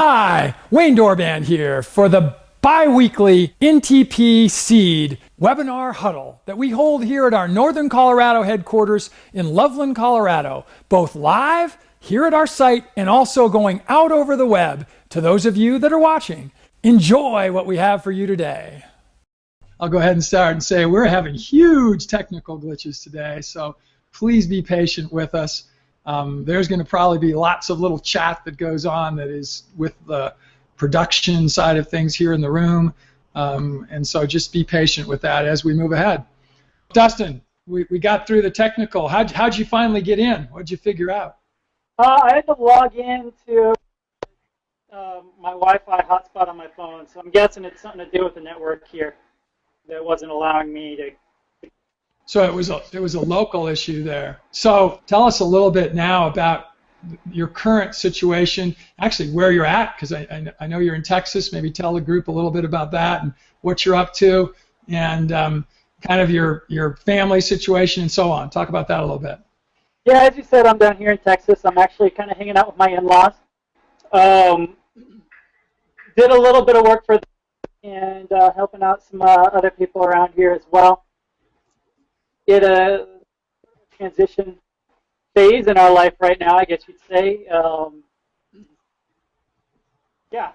Hi, Wayne Dorband here for the bi-weekly NTP CEED webinar huddle that we hold here at our Northern Colorado headquarters in Loveland, Colorado, both live here at our site and also going out over the web to those of you that are watching. Enjoy what we have for you today. I'll go ahead and start and say we're having huge technical glitches today, so please be patient with us. There's going to probably be lots of little chat that goes on that is with the production side of things here in the room, and so just be patient with that as we move ahead. Dustin, we got through the technical. How'd you finally get in? What'd you figure out? I had to log in to my Wi-Fi hotspot on my phone, so I'm guessing it's something to do with the network here that wasn't allowing me to. So it was a local issue there. So tell us a little bit now about your current situation, actually where you're at, because I know you're in Texas. Maybe tell the group a little bit about that and what you're up to, and kind of your family situation and so on. Talk about that a little bit. Yeah, as you said, I'm down here in Texas. I'm actually kind of hanging out with my in-laws. Did a little bit of work for them and helping out some other people around here as well. Did a transition phase in our life right now, I guess you'd say. Yeah.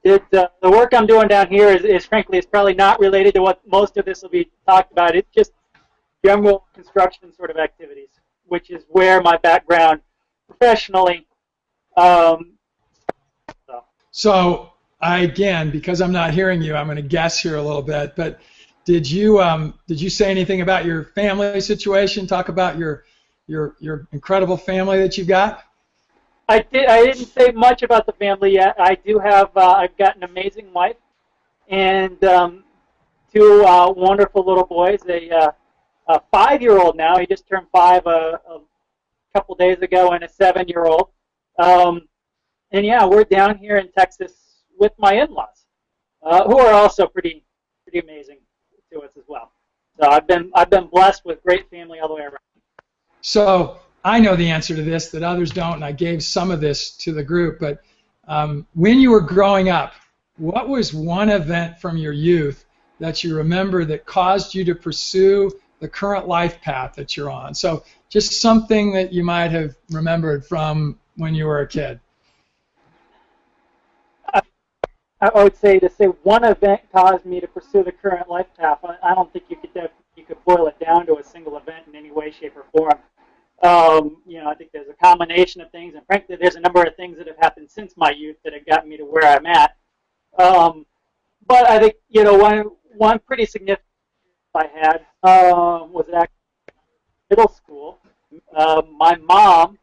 The work I'm doing down here is frankly, it's probably not related to what most of this will be talked about. It's just general construction sort of activities, which is where my background professionally. So again, because I'm not hearing you, I'm going to guess here a little bit, but did you say anything about your family situation? Talk about your incredible family that you've got. I didn't say much about the family yet. I do have I've got an amazing wife and two wonderful little boys. A 5-year-old now. He just turned 5 a couple days ago, and a 7-year-old. And yeah, we're down here in Texas with my in-laws, who are also pretty amazing to us as well. So I've been blessed with great family all the way around. So I know the answer to this that others don't, and I gave some of this to the group. But when you were growing up, what was one event from your youth that you remember that caused you to pursue the current life path that you're on? So just something that you might have remembered from when you were a kid. I would say to say one event caused me to pursue the current life path. I don't think you could boil it down to a single event in any way, shape, or form. I think there's a combination of things, and frankly, there's a number of things that have happened since my youth that have gotten me to where I'm at. But I think one pretty significant I had was actually middle school. My mom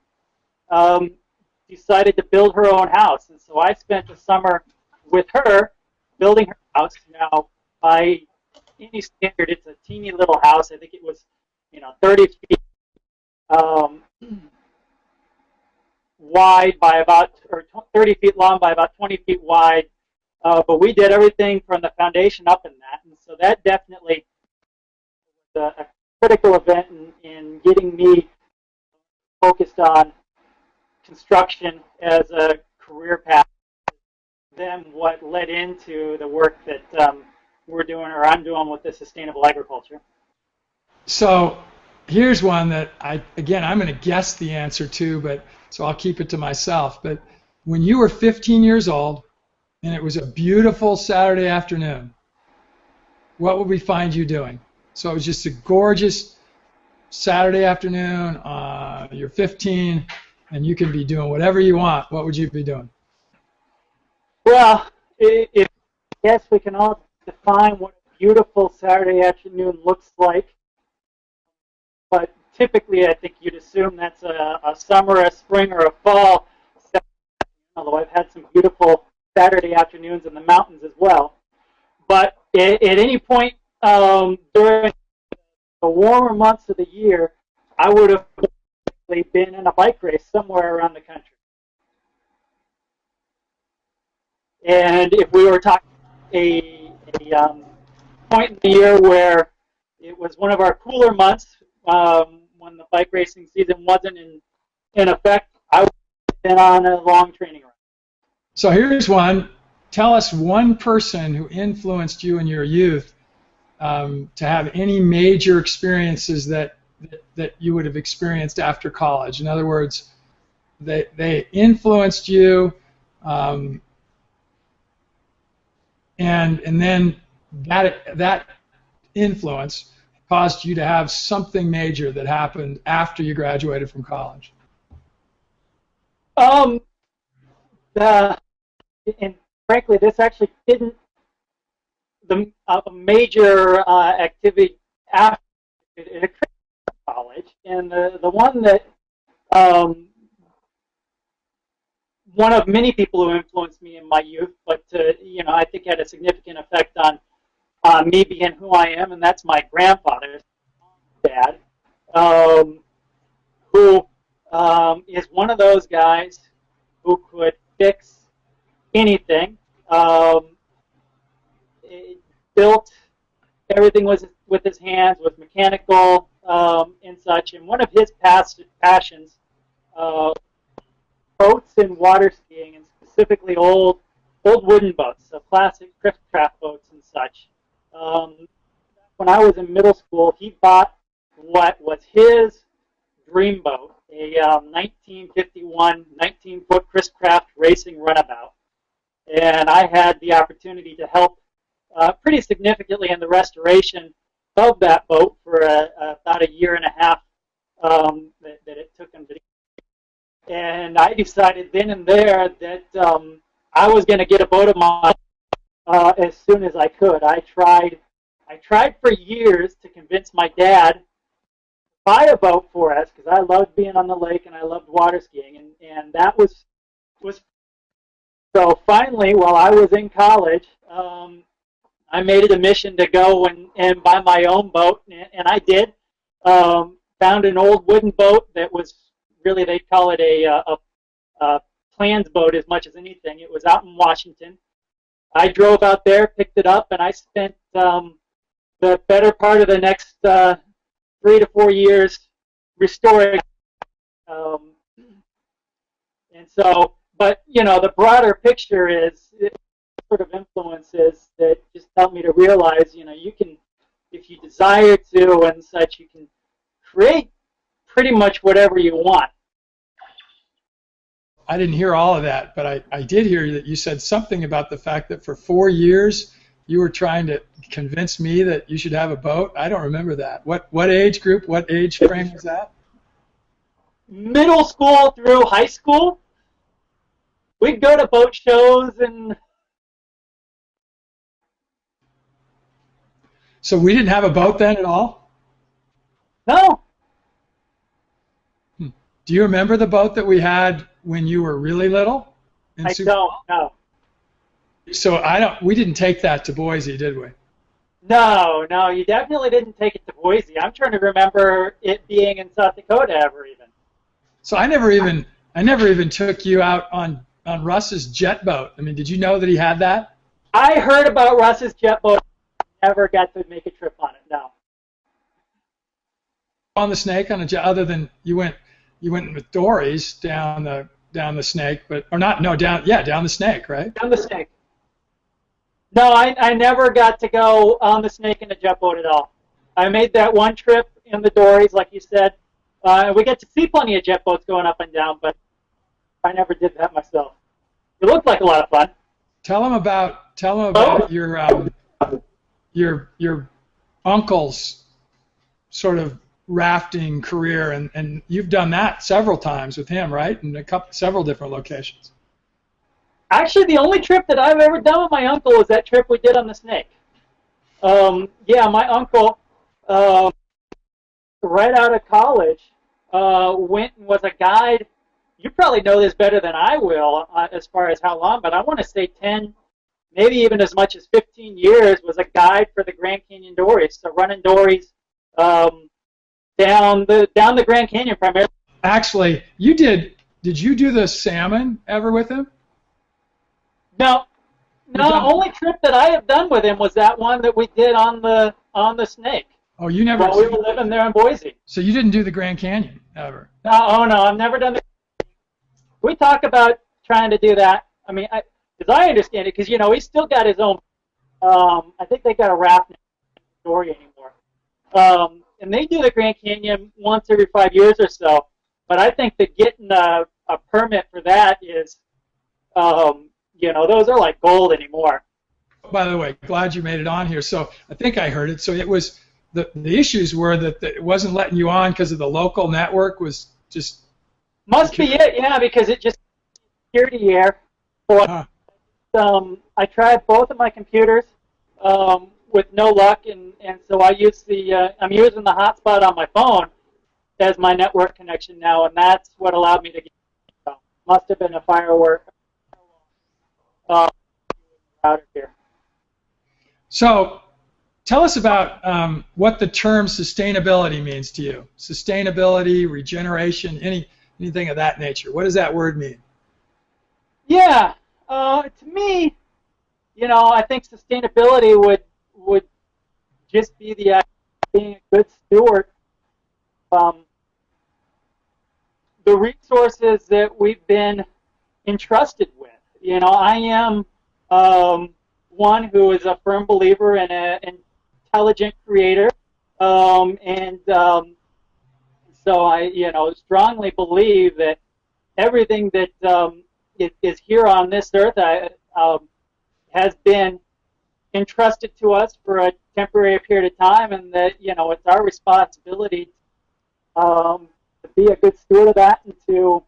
decided to build her own house, and so I spent the summer with her building her house. Now, by any standard, it's a teeny little house. I think it was, 30 feet wide by about, or 30 feet long by about 20 feet wide. But we did everything from the foundation up in that, and so that definitely was a critical event in getting me focused on construction as a career path. Then what led into the work that we're doing, or I'm doing, with the sustainable agriculture. So here's one that I'm going to guess the answer to, but so I'll keep it to myself. But when you were 15 years old and it was a beautiful Saturday afternoon, what would we find you doing? So it was just a gorgeous Saturday afternoon. You're 15 and you can be doing whatever you want. What would you be doing? Well, I guess we can all define what a beautiful Saturday afternoon looks like. But typically, I think you'd assume that's a summer, a spring, or a fall. Although I've had some beautiful Saturday afternoons in the mountains as well. But at any point during the warmer months of the year, I would have been in a bike race somewhere around the country. And if we were talking a point in the year where it was one of our cooler months, when the bike racing season wasn't in effect, I would been on a long training run. So here's one. Tell us one person who influenced you in your youth to have any major experiences that you would have experienced after college. In other words, they influenced you, and then that influence caused you to have something major that happened after you graduated from college. And frankly, this actually didn't a major activity after it occurred in college, and the one that one of many people who influenced me in my youth, but I think had a significant effect on me being who I am, and that's my grandfather, dad, who is one of those guys who could fix anything. Built everything was with his hands, was mechanical and such. And one of his passions, boats and water skiing, and specifically old wooden boats, so classic craft boats and such. When I was in middle school, he bought what was his dream boat, a 1951 19-foot Chris Craft racing runabout. And I had the opportunity to help pretty significantly in the restoration of that boat for about a year and a half that it took him to. And I decided then and there that I was going to get a boat of mine as soon as I could. I tried for years to convince my dad to buy a boat for us because I loved being on the lake and I loved water skiing, and that was so finally, while I was in college, I made it a mission to go and buy my own boat, and I did. Found an old wooden boat that was really, they call it a plans boat as much as anything. It was out in Washington. I drove out there, picked it up, and I spent the better part of the next 3 to 4 years restoring. And so, but the broader picture is sort of influences that just help me to realize, you can, if you desire to and such, you can create pretty much whatever you want. I didn't hear all of that, but I did hear that you said something about the fact that for 4 years you were trying to convince me that you should have a boat. I don't remember that. What age group, what age frame was that? Middle school through high school. We'd go to boat shows and... So we didn't have a boat then at all? No. Do you remember the boat that we had when you were really little? I don't, no. So we didn't take that to Boise, did we? No, you definitely didn't take it to Boise. I'm trying to remember it being in South Dakota ever even. So I never even took you out on Russ's jet boat. I mean, did you know that he had that? I heard about Russ's jet boat. Never got to make a trip on it. No. On the Snake on a jet, other than you went with dories down the Snake, down the Snake, right? Down the Snake. No, I never got to go on the Snake in a jet boat at all. I made that one trip in the dories, like you said. We get to see plenty of jet boats going up and down, but I never did that myself. It looked like a lot of fun. Tell them about your uncle's sort of rafting career, and you've done that several times with him, right? In several different locations. Actually, the only trip that I've ever done with my uncle is that trip we did on the Snake. Yeah, my uncle, right out of college, went and was a guide. You probably know this better than I will as far as how long, but I want to say 10, maybe even as much as 15 years, was a guide for the Grand Canyon dories. So running dories down the Grand Canyon primarily. Actually, did you do the salmon ever with him? No, only trip that I have done with him was that one that we did on the Snake. Oh, you never? While we were living there in Boise. So you didn't do the Grand Canyon ever? No, I've never done the. we talk about trying to do that. I mean, as I understand it, because you know he's still got his own. I think they got a raft in Story anymore, and they do the Grand Canyon once every 5 years or so. But I think that getting a permit for that is, you know, those are like gold anymore. By the way, glad you made it on here. So I think I heard it. So it was the issues were that it wasn't letting you on because of the local network was just. Must be it, yeah, because it just security error. So I tried both of my computers with no luck, and so I use I'm using the hotspot on my phone as my network connection now, and that's what allowed me to get. Must have been a firework router here. So tell us about what the term sustainability means to you. Sustainability, regeneration, anything of that nature. What does that word mean? Yeah, to me, you know, I think sustainability would just be the act of being a good steward. The resources that we've been entrusted with. You know, I am one who is a firm believer in an intelligent creator, and so I, you know, strongly believe that everything that is here on this earth has been entrusted to us for a temporary period of time, and that, you know, it's our responsibility to be a good steward of that and to,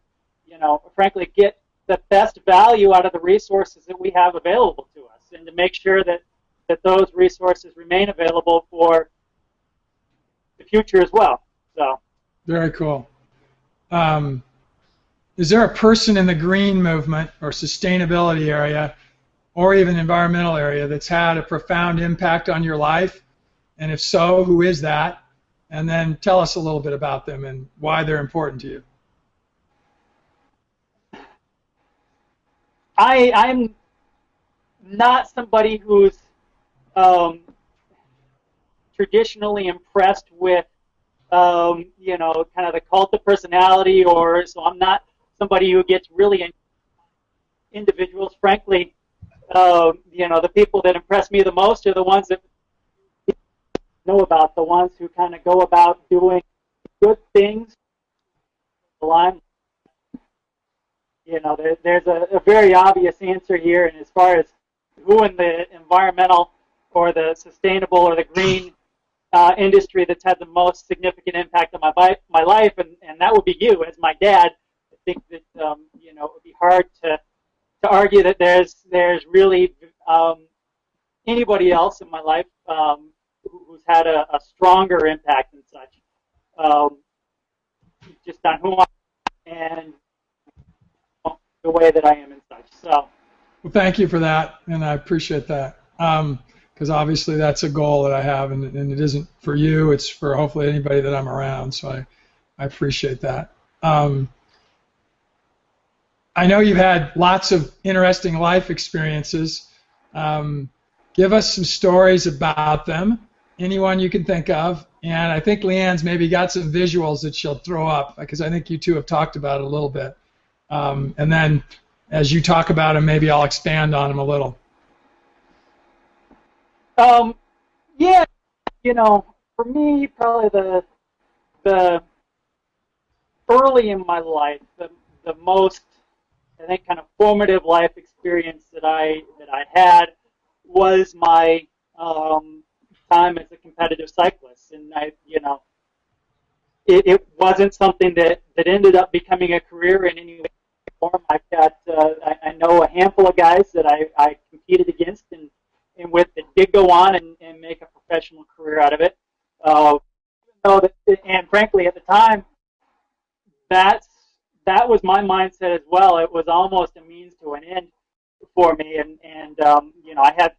you know, frankly, get the best value out of the resources that we have available to us, and to make sure that those resources remain available for the future as well. So. Very cool. Is there a person in the green movement or sustainability area or even environmental area that's had a profound impact on your life? And if so, who is that? And then tell us a little bit about them and why they're important to you. I'm not somebody who's traditionally impressed with, you know, kind of the cult of personality, or so I'm not somebody who gets really in individuals. Frankly, you know, the people that impress me the most are the ones that know about, the ones who kind of go about doing good things. You know, there's a very obvious answer here, and as far as who in the environmental or the sustainable or the green industry that's had the most significant impact on my life, and that would be you as my dad. I think that you know, it would be hard to argue that there's really anybody else in my life who's had a stronger impact and such, just on who I am and the way that I am and such. So. Well, thank you for that, and I appreciate that. Because obviously that's a goal that I have, and it isn't for you, it's for hopefully anybody that I'm around, so I appreciate that. I know you've had lots of interesting life experiences. Give us some stories about them, anyone you can think of, and I think Leanne's maybe got some visuals that she'll throw up, because I think you two have talked about it a little bit. And then as you talk about them, maybe I'll expand on them a little. Yeah, you know, for me, probably the early in my life, the most, I think, kind of formative life experience that I had was my time as a competitive cyclist, and you know, it wasn't something that ended up becoming a career in any way or form. I've got I know a handful of guys that I competed against and with that did go on and make a professional career out of it. And frankly, at the time, that was my mindset as well. It was almost a means to an end for me, and you know, I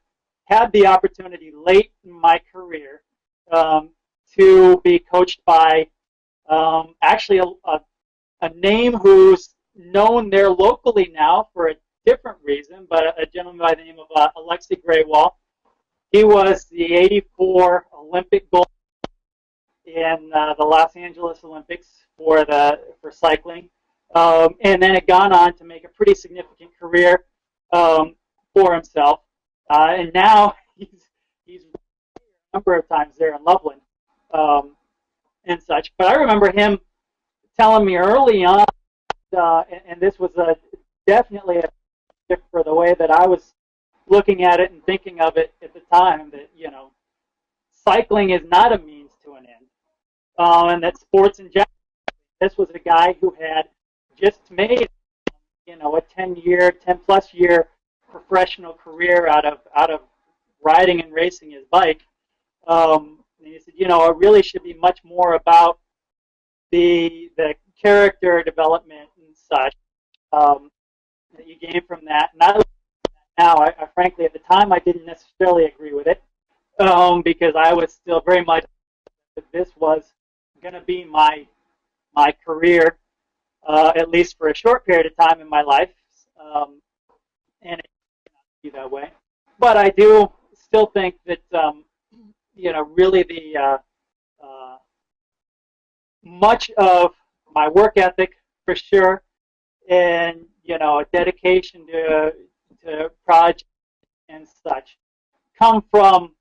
had the opportunity late in my career to be coached by actually a name who's known there locally now for a different reason, but a gentleman by the name of Alexei Graywall. He was the '84 Olympic gold in the Los Angeles Olympics for cycling. and then had gone on to make a pretty significant career for himself. And now he's a number of times there in Loveland and such. But I remember him telling me early on, and this was definitely a shift for the way that I was looking at it and thinking of it at the time, that, you know, cycling is not a means to an end, and that sports in general. This was a guy who had just made, you know, a 10+ year professional career out of riding and racing his bike. And he said, you know, it really should be much more about the character development and such that you gain from that. And I frankly, at the time, I didn't necessarily agree with it because I was still very much that this was going to be my career, at least for a short period of time in my life, and it cannot be that way. But I do still think that you know, really the much of my work ethic, for sure, and, you know, dedication to projects and such, come from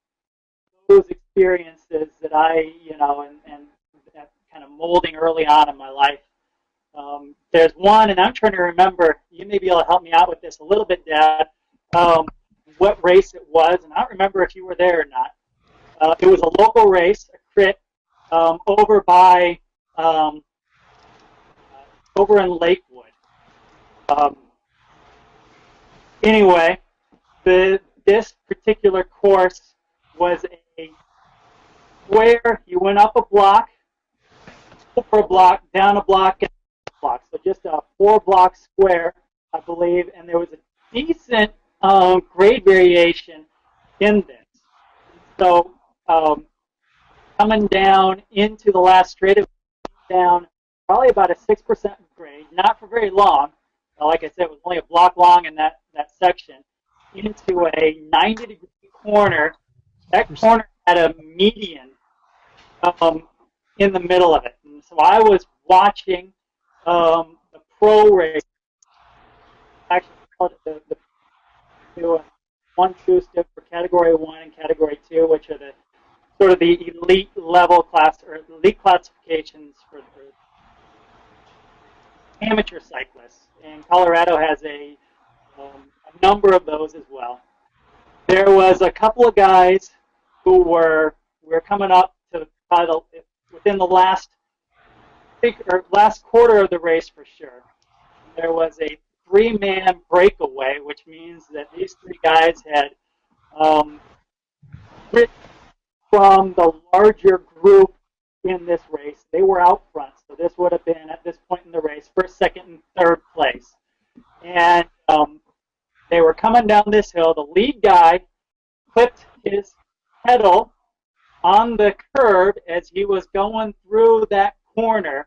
those experiences that I, you know, and that kind of molding early on in my life. There's one, and I'm trying to remember, you may be able to help me out with this a little bit, Dad, what race it was, and I don't remember if you were there or not. It was a local race, a crit, over by, over in Lakewood. Anyway, this particular course was a square. You went up a block, over a block, down a block, and a block. So just a 4-block square, I believe, and there was a decent grade variation in this. So coming down into the last straight of down, probably about a 6% grade, not for very long. Like I said, it was only a block long in that section, into a 90-degree corner. That corner had a median in the middle of it. And so I was watching the pro race, actually called it the 1-2 step for Category 1 and Category 2, which are the sort of the elite level class, or elite classifications for amateur cyclists. And Colorado has a number of those as well. There was a couple of guys who were coming up to within the last quarter of the race for sure. There was a 3-man breakaway, which means that these 3 guys had quit from the larger group in this race. They were out front, so this would have been, at this point in the race, first, second, and third place. And they were coming down this hill. The lead guy clipped his pedal on the curb as he was going through that corner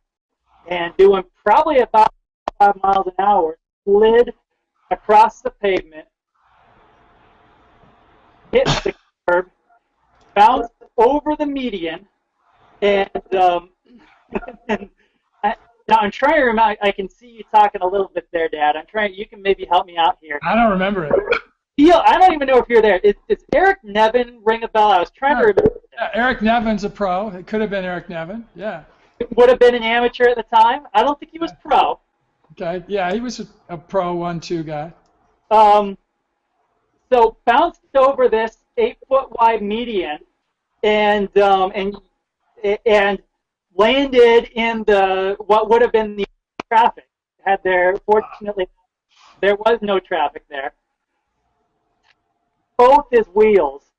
and doing probably about 5 miles an hour, slid across the pavement, hit the curb, bounced over the median, and now I'm trying to remember. I can see you talking a little bit there, Dad. I'm trying. You can maybe help me out here. I don't remember it. I don't even know if you're there. Is Eric Nevin ring a bell? I was trying to remember. Yeah, Eric Nevin's a pro. It could have been Eric Nevin. Yeah. It would have been an amateur at the time. I don't think he was pro. Okay. Yeah, he was a pro 1-2 guy. So bounced over this 8-foot wide median, and landed in what would have been the traffic. Fortunately, there was no traffic there. Both his wheels,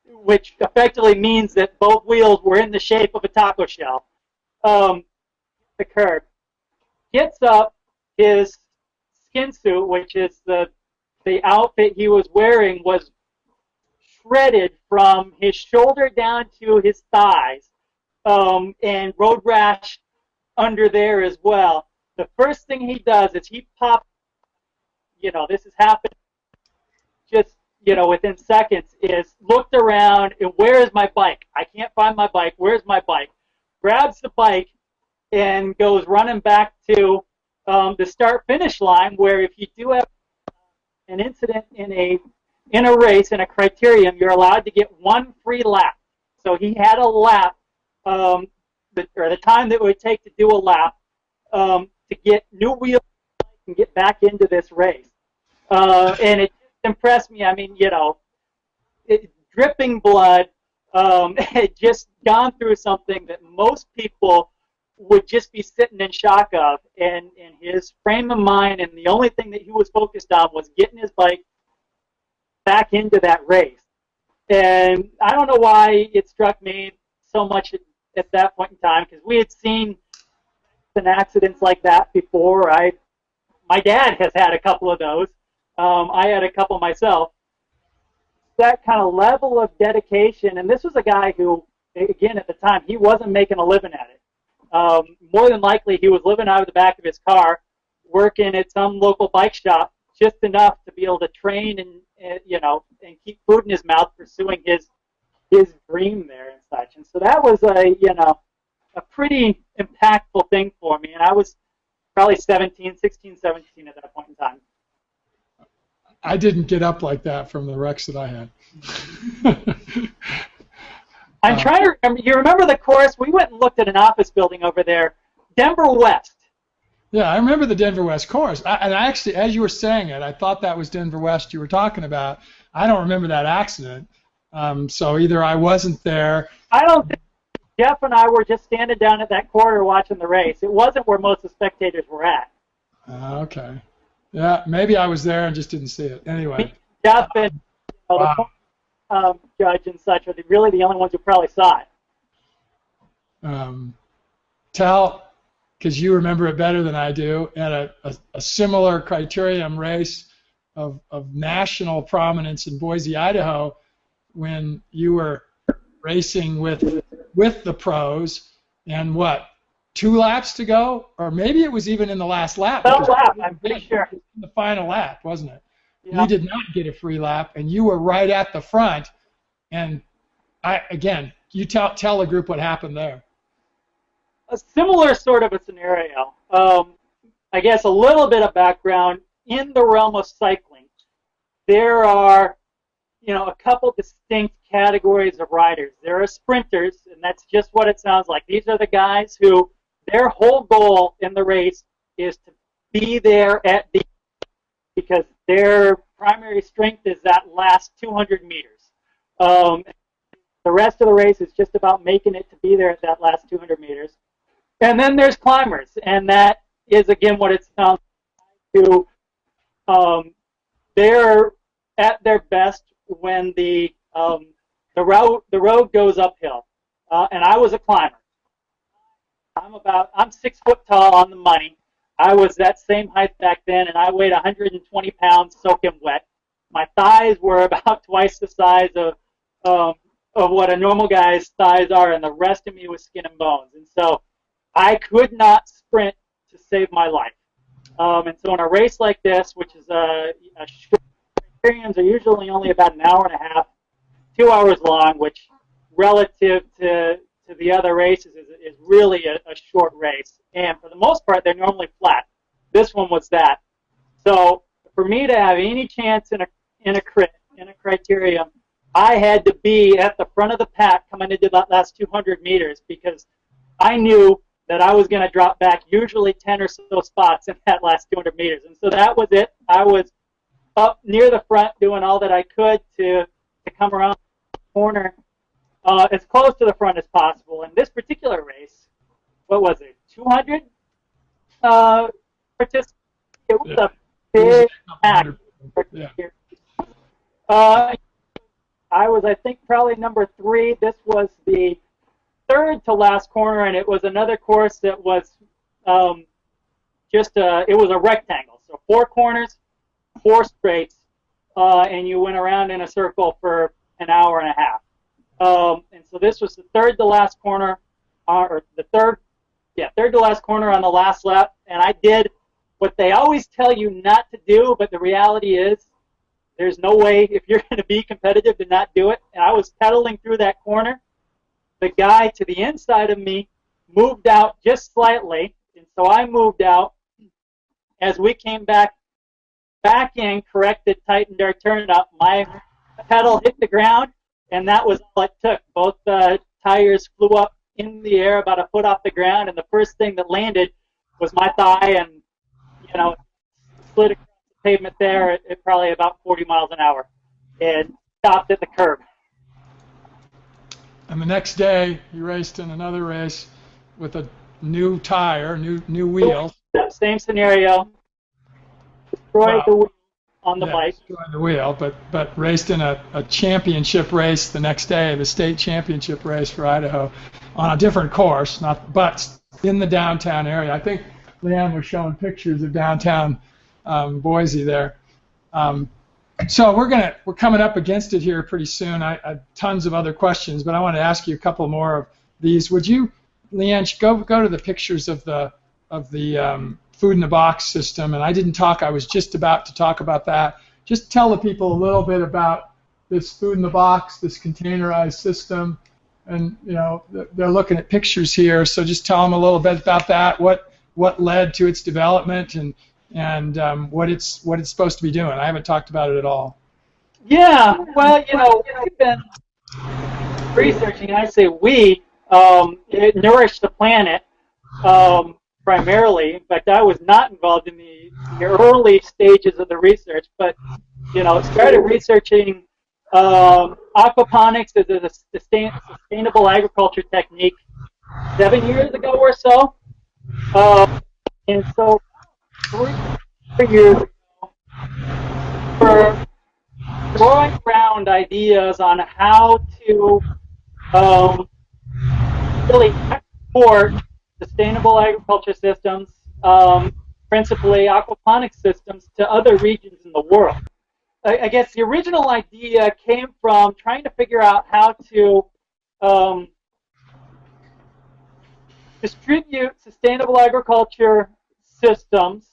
which effectively means that both wheels were in the shape of a taco shell, the curb. Gets up, his skin suit, which is the outfit he was wearing, was shredded from his shoulder down to his thighs, and road rash under there as well. The first thing he does is he pops, this has happened just, within seconds, is looked around and where is my bike? I can't find my bike. Where's my bike? Grabs the bike and goes running back to the start-finish line, where if you do have an incident in a race, in a criterium, you're allowed to get one free lap. So he had a lap, or the time that it would take to do a lap, to get new wheels and get back into this race. And it impressed me. I mean, you know, dripping blood, had just gone through something that most people would just be sitting in shock of, and his frame of mind, and the only thing that he was focused on was getting his bike back into that race. And I don't know why it struck me so much at that point in time, because we had seen accidents like that before. My dad has had a couple of those. I had a couple myself. That kind of level of dedication, and this was a guy who, again, at the time, he wasn't making a living at it. More than likely, he was living out of the back of his car, working at some local bike shop, just enough to be able to train and you know, and keep food in his mouth, pursuing his dream there and such. And so that was a pretty impactful thing for me. And I was probably 16, 17 at that point in time. I didn't get up like that from the wrecks that I had. I'm trying to remember. You remember the course? We went and looked at an office building over there, Denver West. Yeah, I remember the Denver West course. And actually, as you were saying it, I thought that was Denver West you were talking about. I don't remember that accident. So either I wasn't there. I don't think Jeff and I were just standing down at that corner watching the race. It wasn't where most of the spectators were at. Okay. Yeah, maybe I was there and just didn't see it. Anyway. Jeff and the judge and such are really the only ones who probably saw it. Tell, because you remember it better than I do, at a similar criterium race of national prominence in Boise, Idaho, when you were racing with the pros, and what, 2 laps to go? Or maybe it was even in the last lap. I'm pretty sure. The final lap, wasn't it? Yeah. You did not get a free lap, and you were right at the front. And you tell the group what happened there. A similar sort of a scenario. I guess a little bit of background in the realm of cycling. There are, a couple distinct categories of riders. There are sprinters, and that's just what it sounds like. These are the guys who their whole goal in the race is to be there at the, because their primary strength is that last 200 meters. The rest of the race is just about making it to be there at that last 200 meters. And then there's climbers, and that is, again, what it sounds like to, they're at their best when the road goes uphill. And I was a climber. I'm 6 foot tall on the money. I was that same height back then, and I weighed 120 pounds soaking wet. My thighs were about twice the size of what a normal guy's thighs are, and the rest of me was skin and bones. And so I could not sprint to save my life. And so in a race like this, which is a short, criteriums are usually only about an hour and a half, 2 hours long, which relative to the other races is really a short race. And for the most part, they're normally flat. This one was that. So for me to have any chance in a criterium, I had to be at the front of the pack coming into that last 200 meters, because I knew that I was going to drop back usually 10 or so spots in that last 200 meters. And so that was it. I was up near the front doing all that I could to come around the corner as close to the front as possible. In this particular race, what was it, 200 participants? It was a big pack. I was, I think, probably number 3. This was the third to last corner, and it was another course that was it was a rectangle. So 4 corners, 4 straights, and you went around in a circle for an hour and a half. And so this was the third to last corner, or the third to last corner on the last lap, and I did what they always tell you not to do, but the reality is there's no way, if you're going to be competitive, to not do it. And I was pedaling through that corner. The guy to the inside of me moved out just slightly, and so I moved out. As we came back in, corrected, tightened our turn up, my pedal hit the ground, and that was all it took. Both tires flew up in the air about a foot off the ground, and the first thing that landed was my thigh, and slid across the pavement there at probably about 40 miles an hour, and stopped at the curb. And the next day, you raced in another race with a new tire, new wheel. Same scenario. Destroyed the wheel on the bike. Destroyed the wheel, but raced in a championship race the next day, the state championship race for Idaho, on a different course, but in the downtown area. I think Leanne was showing pictures of downtown Boise there. So we're coming up against it here pretty soon. I tons of other questions, but I want to ask you a couple more of these. Would you, Leanne, go to the pictures of the food in the box system? And I was just about to talk about that. Just tell the people a little bit about this food in the box, this containerized system, and they're looking at pictures here. So just tell them a little bit about that. What led to its development and what it's supposed to be doing. I haven't talked about it at all. Yeah, well, we've been researching. I say we. It nourished the planet primarily. In fact, I was not involved in the early stages of the research, but started researching aquaponics as a sustainable agriculture technique 7 years ago or so. And so 3 years ago, we're throwing around ideas on how to really export sustainable agriculture systems, principally aquaponics systems, to other regions in the world. I guess the original idea came from trying to figure out how to distribute sustainable agriculture systems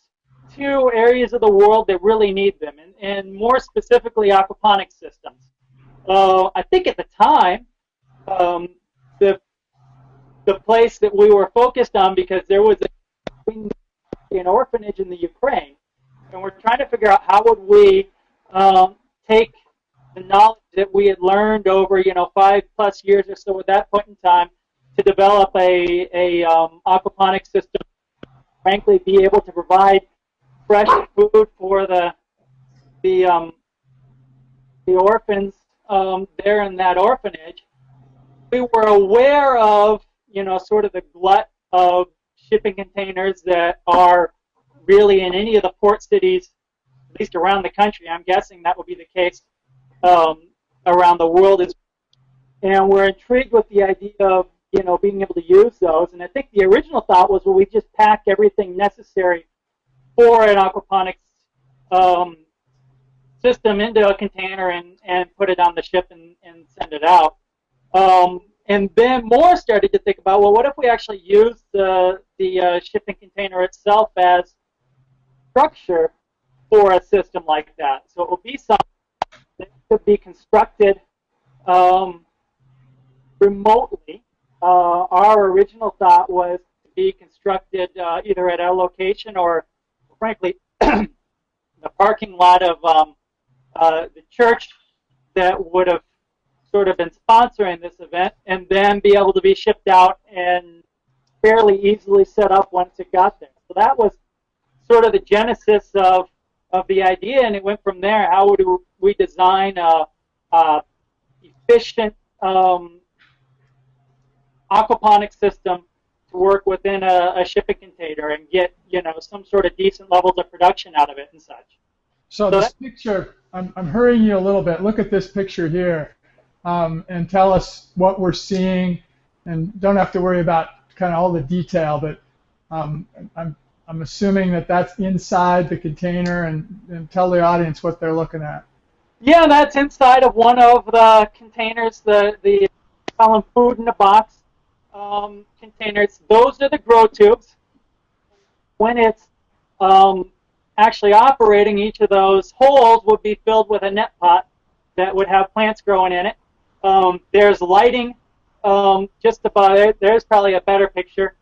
to areas of the world that really need them, and more specifically aquaponics systems. I think at the time, the place that we were focused on, because there was an orphanage in the Ukraine, and we're trying to figure out how would we take the knowledge that we had learned over 5+ years or so at that point in time to develop a aquaponics system, frankly be able to provide fresh food for the orphans there in that orphanage. We were aware of sort of the glut of shipping containers that are really in any of the port cities, at least around the country. I'm guessing that would be the case around the world. And we're intrigued with the idea of being able to use those. And I think the original thought was, well, we just pack everything necessary for an aquaponics system into a container and put it on the ship and send it out. And then more started to think about, well, what if we actually use the shipping container itself as structure for a system like that? So it will be something that could be constructed remotely. Our original thought was to be constructed either at our location or, frankly, the parking lot of the church that would have sort of been sponsoring this event, and then be able to be shipped out and fairly easily set up once it got there. So that was sort of the genesis of the idea, and it went from there. How would we design a efficient aquaponics system to work within a shipping container and get some sort of decent levels of production out of it and such. So this picture, I'm hurrying you a little bit. Look at this picture here, and tell us what we're seeing, and don't have to worry about kind of all the detail, but I'm assuming that that's inside the container, and tell the audience what they're looking at. Yeah, that's inside of one of the containers, the call them food in a box containers. Those are the grow tubes. When it's actually operating, each of those holes would be filled with a net pot that would have plants growing in it. There's lighting just about it. There's probably a better picture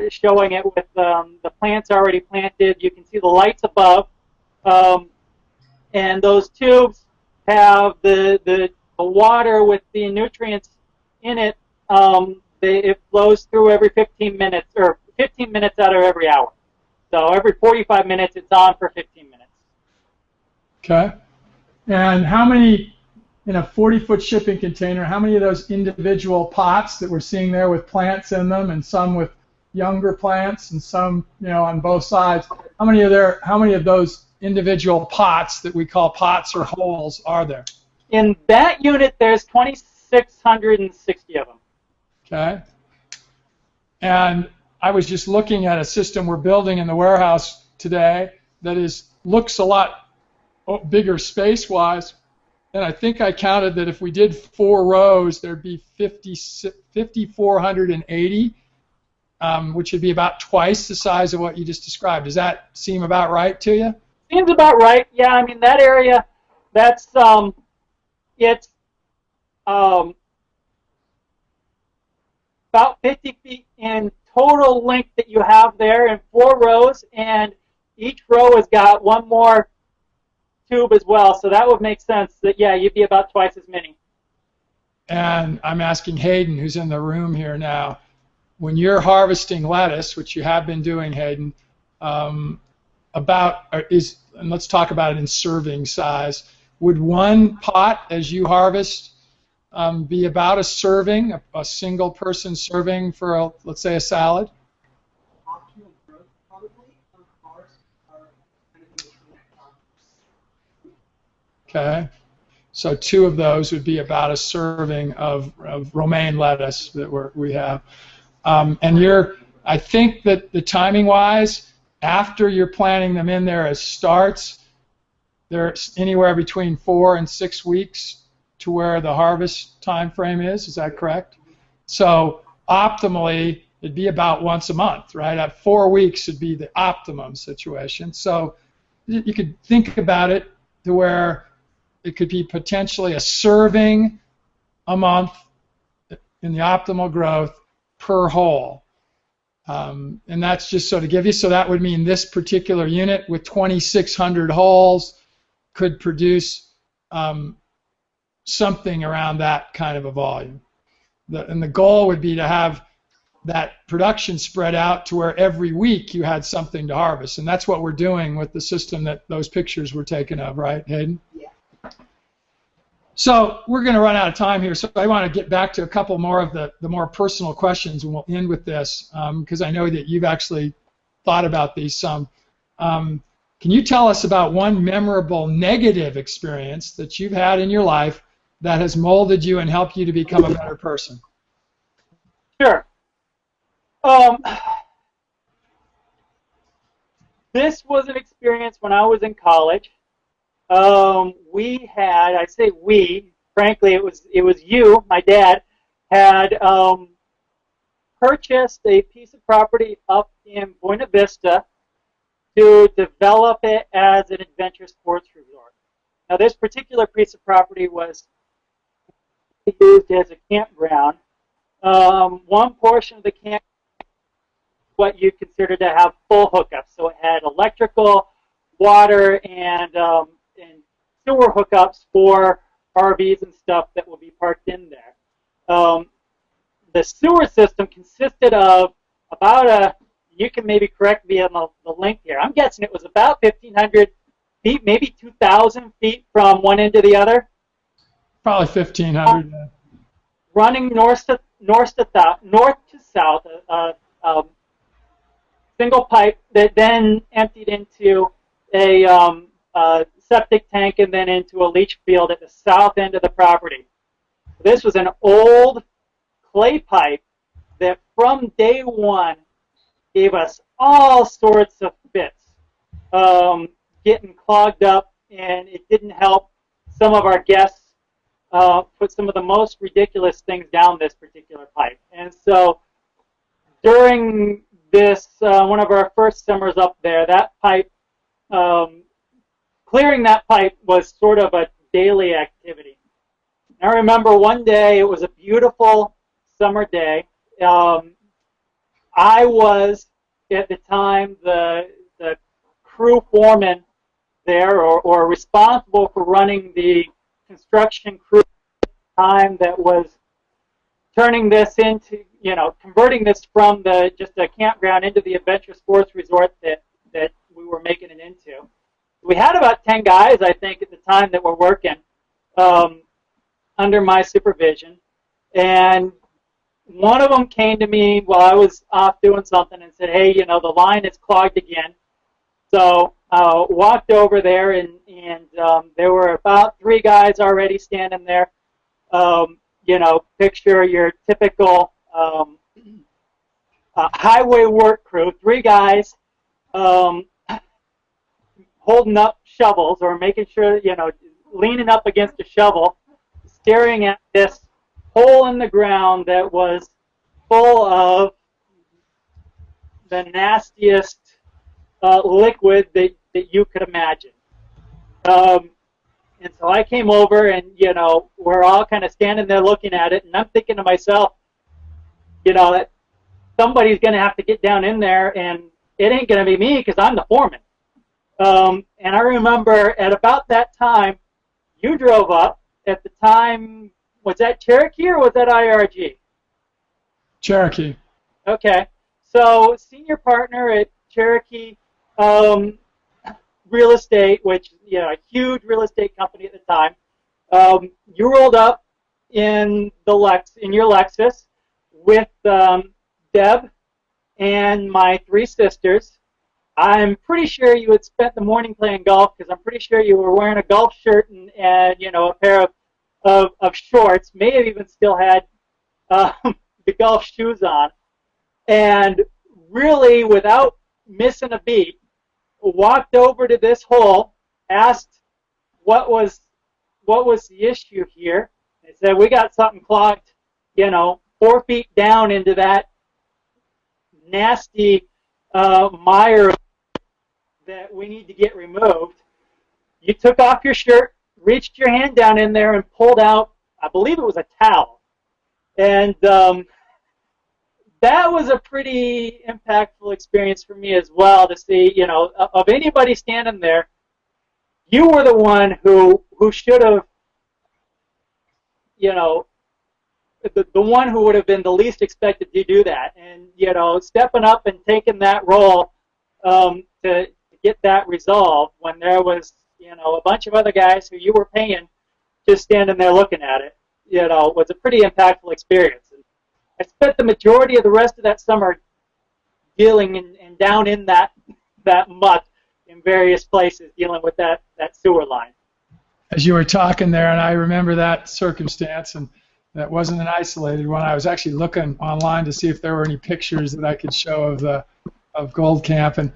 showing it with the plants already planted. You can see the lights above, and those tubes have the water with the nutrients in it. It flows through every 15 minutes, or 15 minutes out of every hour. So every 45 minutes, it's on for 15 minutes. Okay. And how many, in a 40-foot shipping container, how many of those individual pots that we're seeing there with plants in them, and some with younger plants, and some, on both sides, how many of those individual pots that we call pots or holes are there? In that unit, there's 2,660 of them. Okay. And I was just looking at a system we're building in the warehouse today that looks a lot bigger space-wise, and I think I counted that if we did 4 rows, there'd be 5,480, which would be about twice the size of what you just described. Does that seem about right to you? Seems about right. Yeah, I mean, that area, that's it's about 50 feet in total length that you have there in 4 rows, and each row has got one more tube as well, so that would make sense that, yeah, you'd be about twice as many. And I'm asking Hayden, who's in the room here now, when you're harvesting lettuce, which you have been doing, Hayden, and let's talk about it in serving size, would one pot as you harvest be about a serving, a single person serving for, let's say, a salad? Optimal growth, probably. Ours are kind of Okay. So 2 of those would be about a serving of romaine lettuce that we have. And I think that the timing-wise, after you're planting them in there as starts, they're anywhere between 4 and 6 weeks to where the harvest time frame is. Is that correct? So optimally, it'd be about once a month, right? At 4 weeks would be the optimum situation. So you could think about it to where it could be potentially a serving a month in the optimal growth per hole. And that's just so to give you, so that would mean this particular unit with 2,600 holes could produce something around that kind of a volume. And the goal would be to have that production spread out to where every week you had something to harvest. And that's what we're doing with the system that those pictures were taken of, right, Hayden? Yeah. So we're going to run out of time here, so I want to get back to a couple more of the more personal questions, and we'll end with this, because I know that you've actually thought about these some. Can you tell us about one memorable negative experience that you've had in your life that has molded you and helped you to become a better person? Sure. This was an experience when I was in college. I say we, frankly, it was you, my dad, had purchased a piece of property up in Buena Vista to develop it as an adventure sports resort. Now, this particular piece of property was used as a campground. One portion of the camp, what you consider to have full hookups. So it had electrical, water, and sewer hookups for RVs and stuff that will be parked in there. The sewer system consisted of about you can maybe correct me on the length here. I'm guessing it was about 1,500 feet, maybe 2,000 feet from one end to the other. Probably 1,500. Running north to south, single pipe that then emptied into a septic tank and then into a leach field at the south end of the property. This was an old clay pipe that from day one gave us all sorts of fits, getting clogged up, and it didn't help some of our guests put some of the most ridiculous things down this particular pipe. And so during this, one of our first summers up there, that pipe, clearing that pipe was sort of a daily activity. I remember one day, it was a beautiful summer day. I was, at the time, the crew foreman there, or responsible for running the construction crew at the time that was turning this into, converting this from just a campground into the adventure sports resort that we were making it into. We had about 10 guys, I think, at the time that were working under my supervision. And one of them came to me while I was off doing something and said, hey, the line is clogged again. So walked over there, and there were about 3 guys already standing there. Picture your typical highway work crew, 3 guys holding up shovels, or making sure, leaning up against a shovel, staring at this hole in the ground that was full of the nastiest liquid that you could imagine. And so I came over, and, we're all kind of standing there looking at it, and I'm thinking to myself, that somebody's going to have to get down in there, and it ain't going to be me because I'm the foreman. And I remember at about that time, you drove up. At the time, was that Cherokee or was that IRG? Cherokee. Okay. So senior partner at Cherokee Real Estate, which, a huge real estate company at the time. You rolled up in your Lexus with Deb and my 3 sisters. I'm pretty sure you had spent the morning playing golf, because I'm pretty sure you were wearing a golf shirt and a pair of shorts. May have even still had the golf shoes on. And really, without missing a beat, walked over to this hole, asked what was the issue here. They said, we got something clogged, 4 feet down into that nasty mire that we need to get removed. You took off your shirt, reached your hand down in there, and pulled out, I believe it was a towel. And that was a pretty impactful experience for me as well, to see, of anybody standing there, you were the one who should have, the one who would have been the least expected to do that. And, stepping up and taking that role to get that resolved when there was, a bunch of other guys who you were paying just standing there looking at it, was a pretty impactful experience. And I spent the majority of the rest of that summer dealing and down in that muck in various places, dealing with that sewer line. As you were talking there, and I remember that circumstance, and that wasn't an isolated one. I was actually looking online to see if there were any pictures that I could show of Gold Camp, and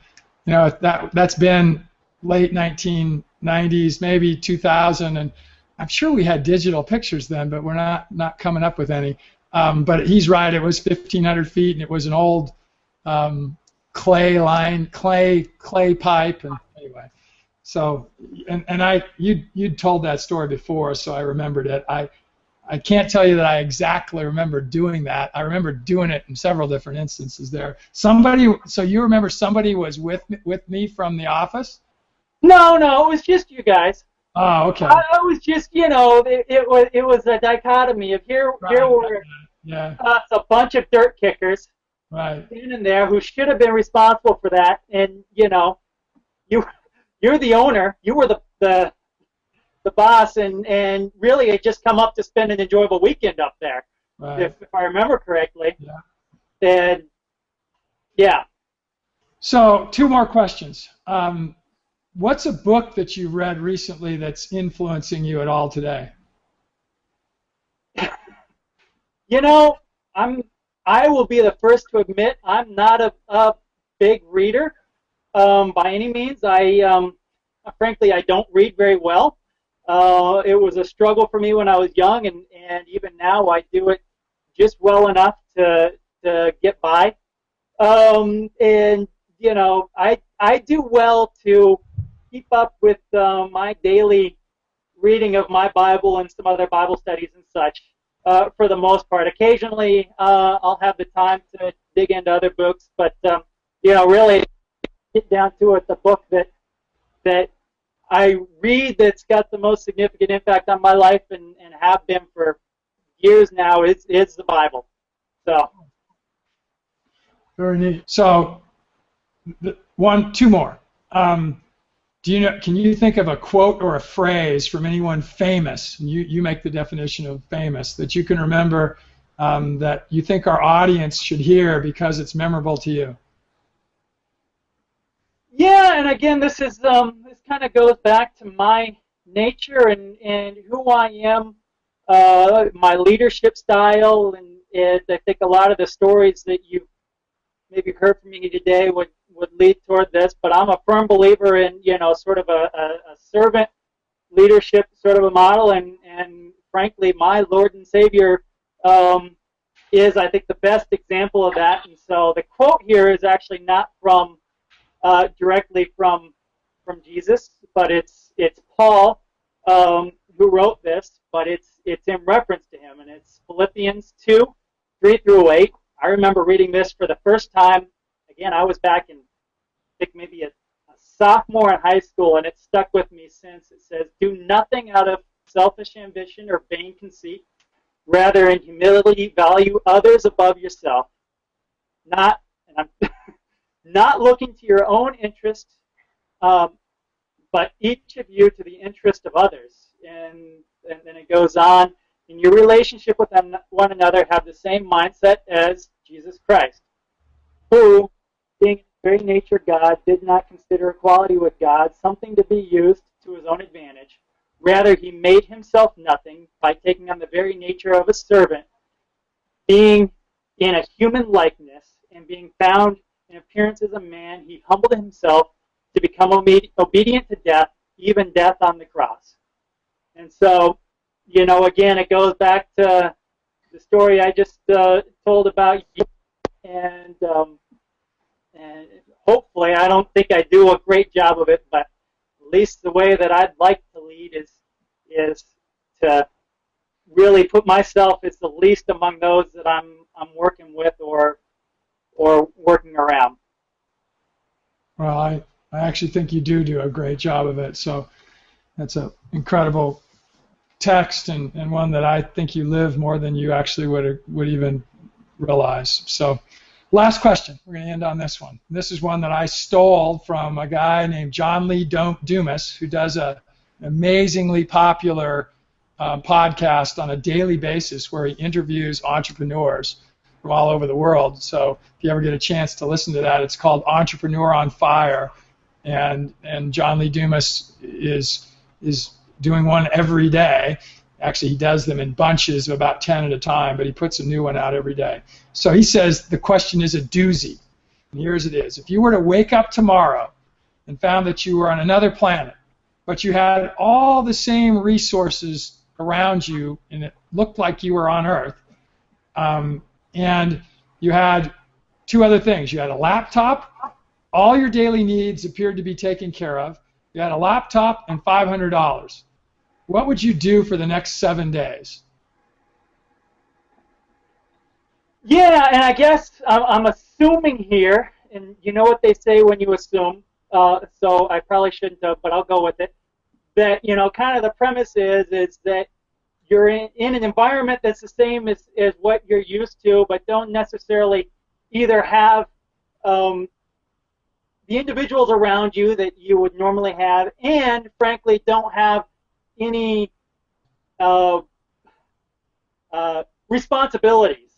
that's been late 1990s, maybe 2000, and I'm sure we had digital pictures then, but we're not coming up with any. But he's right. It was 1,500 feet, and it was an old clay pipe, and anyway. So, and you'd told that story before, so I remembered it. I can't tell you that I exactly remember doing that. I remember doing it in several different instances there. So you remember somebody was with me from the office? No, it was just you guys. Oh, okay. I was just, it was a dichotomy of here were a bunch of dirt kickers standing there who should have been responsible for that, and you're the owner, you were the boss, and really had just come up to spend an enjoyable weekend up there, if I remember correctly. Yeah. And yeah. So 2 more questions. What's a book that you read recently that's influencing you at all today? I will be the first to admit I'm not a big reader by any means. Frankly, I don't read very well. It was a struggle for me when I was young, and even now I do it just well enough to get by. And I do well to keep up with my daily reading of my Bible and some other Bible studies and such. for the most part. Occasionally, I'll have the time to dig into other books, but really get down to it. The book that I read that's got the most significant impact on my life and have been for years now is the Bible. So very neat. So two more. Can you think of a quote or a phrase from anyone famous, and you make the definition of famous, that you can remember that you think our audience should hear because it's memorable to you? Yeah, and again, this kind of goes back to my nature and who I am, my leadership style, and I think a lot of the stories that you maybe heard from me today would lead toward this. But I'm a firm believer in sort of a servant leadership sort of a model, and frankly, my Lord and Savior is, I think, the best example of that. And so the quote here is actually not from directly from Jesus, but it's Paul who wrote this, but it's in reference to him, and it's Philippians 2:3-8. I remember reading this for the first time. Again, I was back in, I think, maybe a sophomore in high school, and it's stuck with me since. It says, "Do nothing out of selfish ambition or vain conceit. Rather, in humility, value others above yourself. Not looking to your own interest, but each of you to the interest of others." And then it goes on, "In your relationship with one another, have the same mindset as Jesus Christ, who, being in very nature God, did not consider equality with God something to be used to his own advantage. Rather, he made himself nothing by taking on the very nature of a servant, being in a human likeness, and being found in appearance as a man, he humbled himself to become obedient to death, even death on the cross." And so, again, it goes back to the story I just told about you, and hopefully, I don't think I do a great job of it, but at least the way that I'd like to lead is to really put myself as the least among those that I'm working with or working around. Well, I actually think you do a great job of it. So that's an incredible text and one that I think you live more than you actually would even realize. So last question. We're going to end on this one. This is one that I stole from a guy named John Lee Dumas, who does an amazingly popular podcast on a daily basis where he interviews entrepreneurs from all over the world. So if you ever get a chance to listen to that, it's called Entrepreneur on Fire, and John Lee Dumas is doing one every day. Actually, he does them in bunches of about 10 at a time, but he puts a new one out every day. So he says the question is a doozy, and here's it is. If you were to wake up tomorrow and found that you were on another planet, but you had all the same resources around you, and it looked like you were on Earth, and you had two other things. You had a laptop, all your daily needs appeared to be taken care of. You had a laptop and $500. What would you do for the next 7 days? Yeah, and I guess I'm assuming here, and you know what they say when you assume, so I probably shouldn't have, but I'll go with it, that, kind of the premise is that you're in an environment that's the same as what you're used to, but don't necessarily either have the individuals around you that you would normally have, and frankly don't have any responsibilities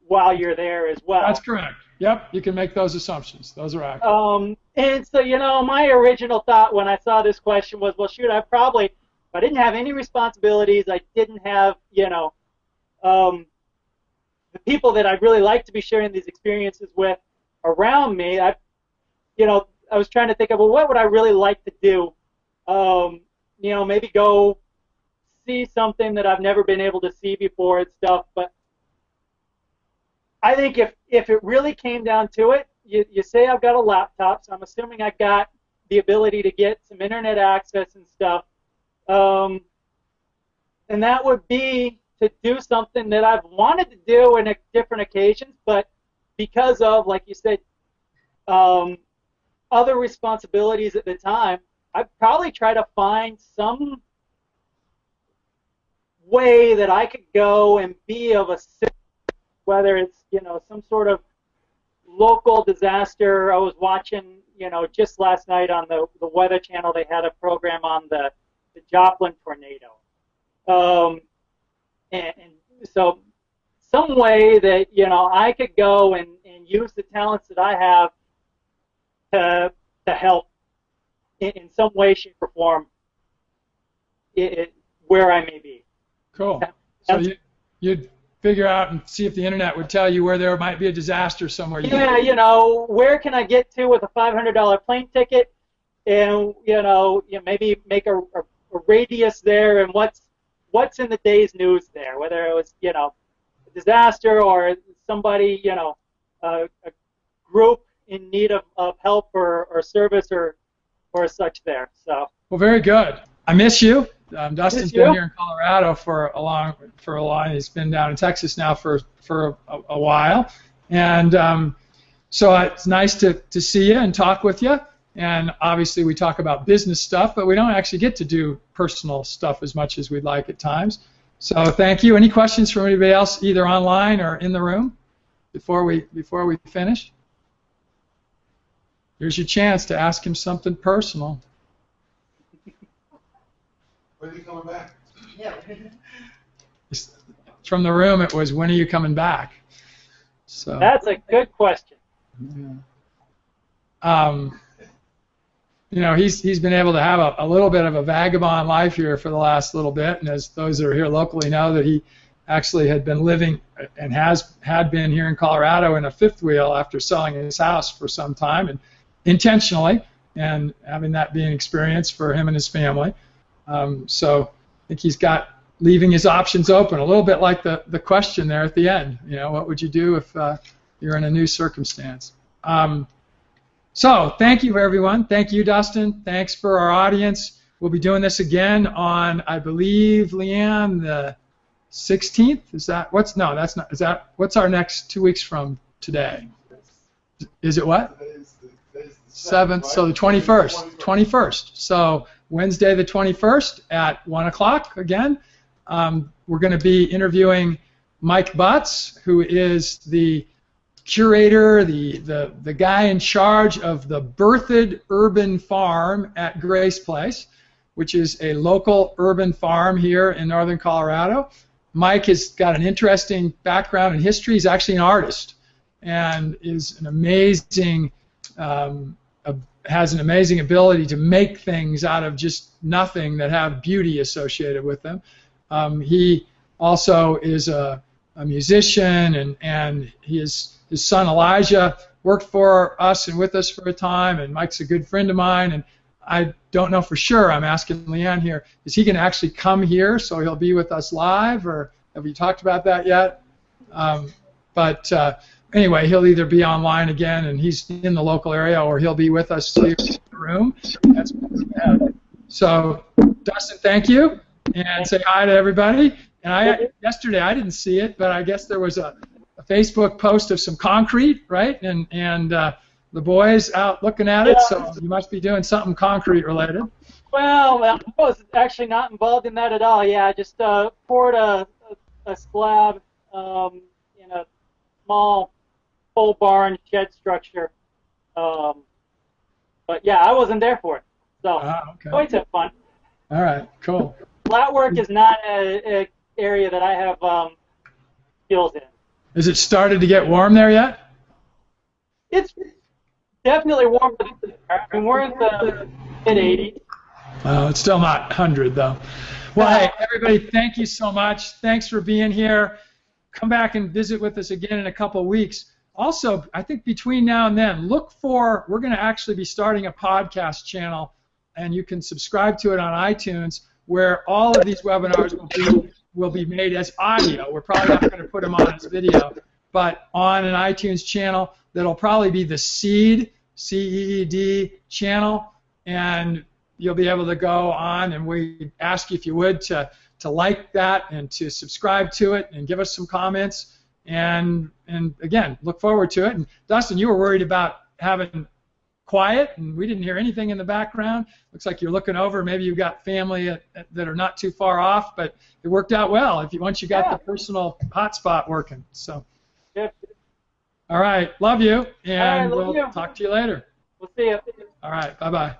while you're there as well. That's correct. Yep, you can make those assumptions. Those are accurate. And so, my original thought when I saw this question was, well, shoot, if I didn't have any responsibilities, I didn't have, the people that I'd really like to be sharing these experiences with around me, I was trying to think of, well, what would I really like to do? Maybe go see something that I've never been able to see before and stuff. But I think if it really came down to it, you say I've got a laptop, so I'm assuming I've got the ability to get some internet access and stuff. And that would be to do something that I've wanted to do in different occasions, but because of, like you said, other responsibilities at the time, I'd probably try to find some way that I could go and be of assistance, whether it's, some sort of local disaster. I was watching, just last night on the Weather Channel, they had a program on the Joplin tornado. And so some way that, I could go and use the talents that I have to help in some way, shape, or form where I may be. Cool. So you'd figure out and see if the internet would tell you where there might be a disaster somewhere. Yeah, where can I get to with a $500 plane ticket, and maybe make a radius there, and what's in the day's news there, whether it was a disaster or somebody, a group in need of help or service or such there. So. Well, very good. I miss you. Dustin's been here in Colorado for a long. He's been down in Texas now for a while, and so it's nice to see you and talk with you. And obviously we talk about business stuff, but we don't actually get to do personal stuff as much as we'd like at times. So thank you. Any questions from anybody else, either online or in the room, before we finish? Here's your chance to ask him something personal. When are you coming back? Yeah. From the room, it was, when are you coming back? So. That's a good question. Yeah. He's been able to have a little bit of a vagabond life here for the last little bit, and as those that are here locally know, that he actually had been living and had been here in Colorado in a fifth wheel after selling his house for some time, and intentionally, and having that be an experience for him and his family. So I think he's got leaving his options open, a little bit like the question there at the end. What would you do if you're in a new circumstance? So thank you, everyone. Thank you, Dustin. Thanks for our audience. We'll be doing this again on, I believe, Leanne, the 16th. Is that what's? No, that's not. Is that what's our next 2 weeks from today? Is it what? 7th. So the 21st. 21st. So Wednesday the 21st at 1 o'clock again. We're going to be interviewing Mike Butts, who is the curator, the guy in charge of the Berthoud Urban Farm at Grace Place, which is a local urban farm here in northern Colorado. Mike has got an interesting background in history. He's actually an artist and is an amazing has an amazing ability to make things out of just nothing that have beauty associated with them. He also is a musician, and his son Elijah worked for us and with us for a time, and Mike's a good friend of mine, and I don't know for sure, I'm asking Leanne here, is he going to actually come here so he'll be with us live, or have we talked about that yet? But anyway, he'll either be online again and he's in the local area, or he'll be with us here in the room. That's what we have. So, Dustin, thank you, and say hi to everybody. And yesterday I didn't see it, but I guess there was a Facebook post of some concrete, right? And the boys out looking at it, so you must be doing something concrete related. Well, I was actually not involved in that at all. Yeah, I just poured a slab in a small pole barn shed structure. But yeah, I wasn't there for it. So okay. Always have fun. All right, cool. Flat work is not an area that I have skills in. Is it started to get warm there yet? It's definitely warm. I mean, we're in the mid-80s. It's still not 100 though. Well, hey, everybody, thank you so much. Thanks for being here. Come back and visit with us again in a couple of weeks. Also, I think between now and then, we're going to actually be starting a podcast channel, and you can subscribe to it on iTunes, where all of these webinars will be made as audio. We're probably not going to put them on as video, but on an iTunes channel that'll probably be the CEED, C-E-E-D channel, and you'll be able to go on, and we ask you, if you would, to like that and to subscribe to it and give us some comments. And again, look forward to it. And Dustin, you were worried about having quiet, and we didn't hear anything in the background. Looks like you're looking over. Maybe you've got family that are not too far off, but it worked out well. Once you got the personal hotspot working. So, all right, love you, and we'll talk to you later. We'll see you. All right, bye-bye.